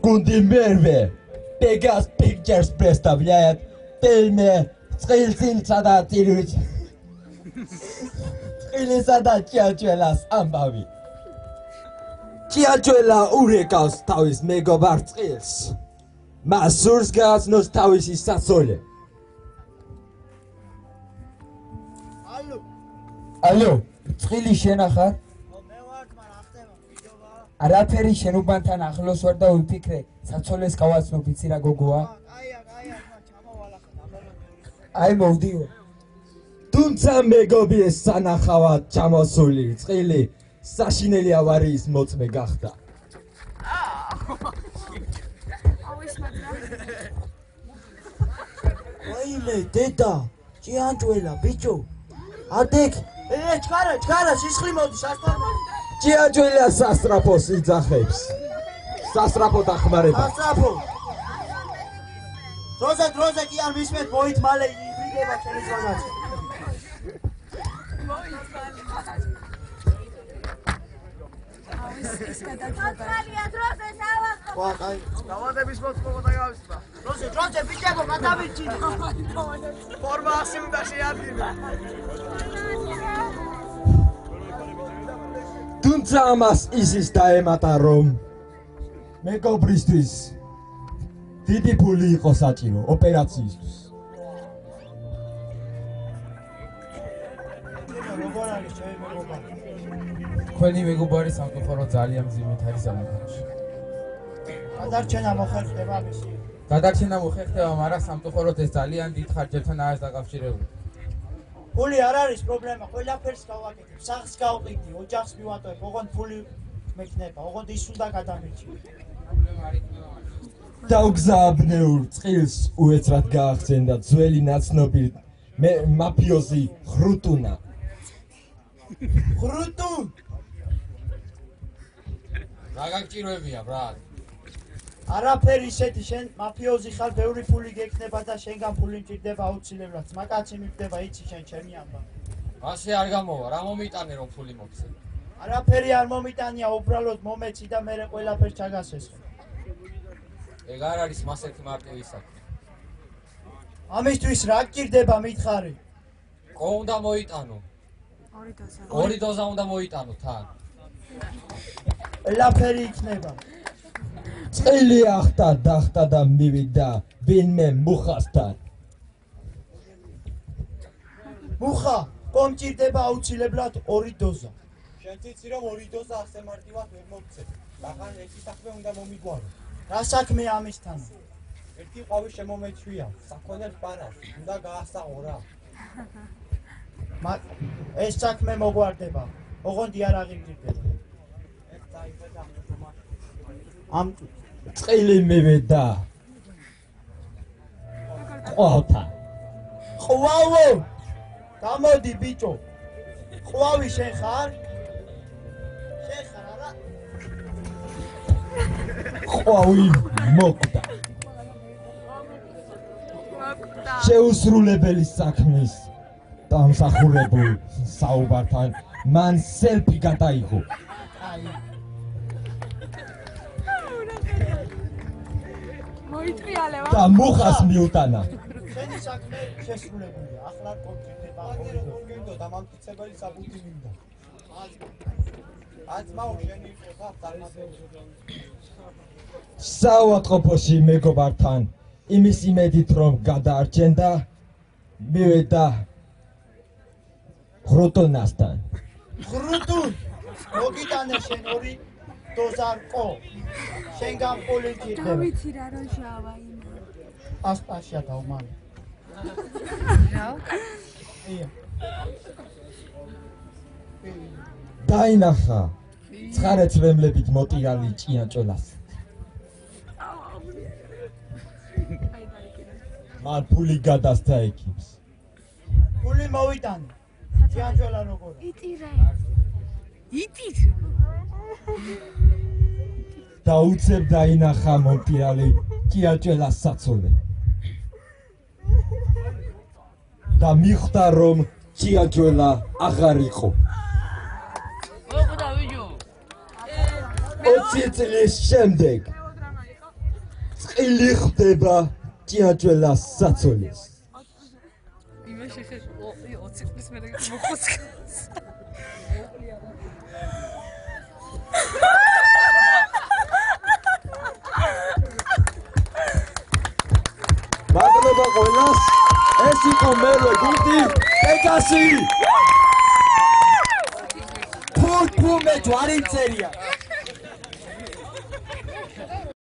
გუნდი მერვე Pegas Pictures представляет фильме «Წყილსა და წირვით». წყილისა და ჭიაჭველას ამბავი. ჭიაჭველა ურეკავს თავის მეგობარ წყილს. მას სურს გააცნოს თავისი სასოლე. ალო, წყილი შენ ახარ? მე ვარ, მაგრამ ახტება, ვიდეოა. არაფერი შენ უბანთან ახლოს ვარ და ვიფიქრე, საცოლეს გავაცნობ, იცი რა გოგოა? აია, ჩამოვალ ახლა, აი მოვდიო. თუმცა მეგობი ეს სანახავად ჩამოსული წყილი საშინელი ავარიის მოწმე გახდა. ვაიმე, დედა, ჭიანჭველა, ბიჭო. ადეკ, ჩქარა, სისხლი მოდის, ასწავლა. ჭიაჭველა სასტრაფოს იძახებს. სასტრაფო დახმარება. სასტრაფო. დროზე კი არ მისმენთ, მოით მალე იბრიდება ჩემი ზონაში. დავადების მოწმობა და გავისვა. დროზე ბიჭებო, გადავიჭინე. ფორმა ასე უნდა შეადგინო. თუმცა ამას ისიც დაემატა, რომ მეგობრისთვის დიდი ფული იყო საჭირო ოპერაციისთვის. თქვენი მეგობარი სამწუხაროდ ძალიან მძიმედ არის ამაში. გადარჩენა მოხერხდება მისი. გადარჩენა მოხერხდება, მაგრამ სამწუხაროდ ეს ძალიან დიდ ხარჯებთან არის დაკავშირებული. ფული არ არის პრობლემა, ყველაფერს გავაკეთებ, სახლს გავყიდი, ოჯახს მივატოვებ, ოღონდ ფული მექნება, ოღონდ ის უნდა გადამირჩიო. დაუგზავნეულ წყილს უეცრად გაახსენდა ძველი ნაცნობი მაფიოზი ხრუტუნა. ხრუტუნ! რა გაგჭიროებია, ბრატ? არაფერი ისეთი, შენ მაფიოზი ხარ, ბევრი ფული გექნება და შენგან ფული მჭირდება აუცილებლად. მაგაცი მიგდება, იცი შენ ჩემი ამბავი. ასე არ გამოვა, რა მომიტანე რომ ფული მოგცე? არაფერი არ მომიტანია, უბრალოდ მომეცი და მე ყველაფერს ჩაგასესხო. ეგ არ არის მასეთი მარტივი საქმე. ამისთვის რა გჭირდება მითხარი? ყო უნდა მოიტანო. ორი დოზა უნდა მოიტანო თან. ყველაფერი იქნება. წყილი ახტა დახტა და მივიდა ვინმე მუხასთან. მუხა, კომჭირდება აუცილებლად ორი დოზა. შენ ციცი რომ ორი დოზა ასე მარტივად ვერ მოგცე. ახლა ერთი საქმე უნდა მომიგვარო. რა საქმე ამისთან? ერთი ყვავი შემომეჩვია, საქონელ პანას, უნდა გაასაღო რა. ეს საქმე მოგვარდება, ოღონდ იარაღი მჭირდება. ეს დაიბედა ამ წყილი მივიდა ყვავთან. ყვავო! გამოდი ბიჭო. ყვავი შენ ხარ? შენ ხარ არა? ყვავი მოკვდა. შეუსრულებელი საქმის დამსახურებულ საუბართან მან სელფი გადაიღო. მოიტრიალება და მუხას მიუტანა. შენი საქმე შესრულებულია. ახლა კონკრეტება გინდო დამამტკიცებელი საბუთი მინდა. აცმაო შენი ხება წარმატებული. საავადმყოფოში მეგობართან იმის იმედით რომ გადაარჩენდა მივიდა ხრუტუნასთან. ხრუტუნ! მოგიტანე შენ ორი დოზა ყო. შენგან ფული მჭირდება. ვიცი რა როჟავა იმა. ასპაშია დავმალე. რა? ია. დაინახა ცხარეცრემლებით მოტირალი ჭიანჭველას. მან ფული გადასცა ეკიპს. ფული მოვიტანე. ჭიანჭველა როგორ? იტირე. იტირ. და უცებ დაინახა მოტირალი ჭიანჭველას საცოლე. და მიხვდა რომ ჭიანჭველა აღარ იყო. 20 წლის შემდეგ წილი ხდება ჭიანჭველას საცოლის. იმაში ხე 20 წლის მერე მოხოცკა. მადლობა ყველას. ეს იყო მერვე გუნდი პეგასი. ფულმე ჯვარი წერია.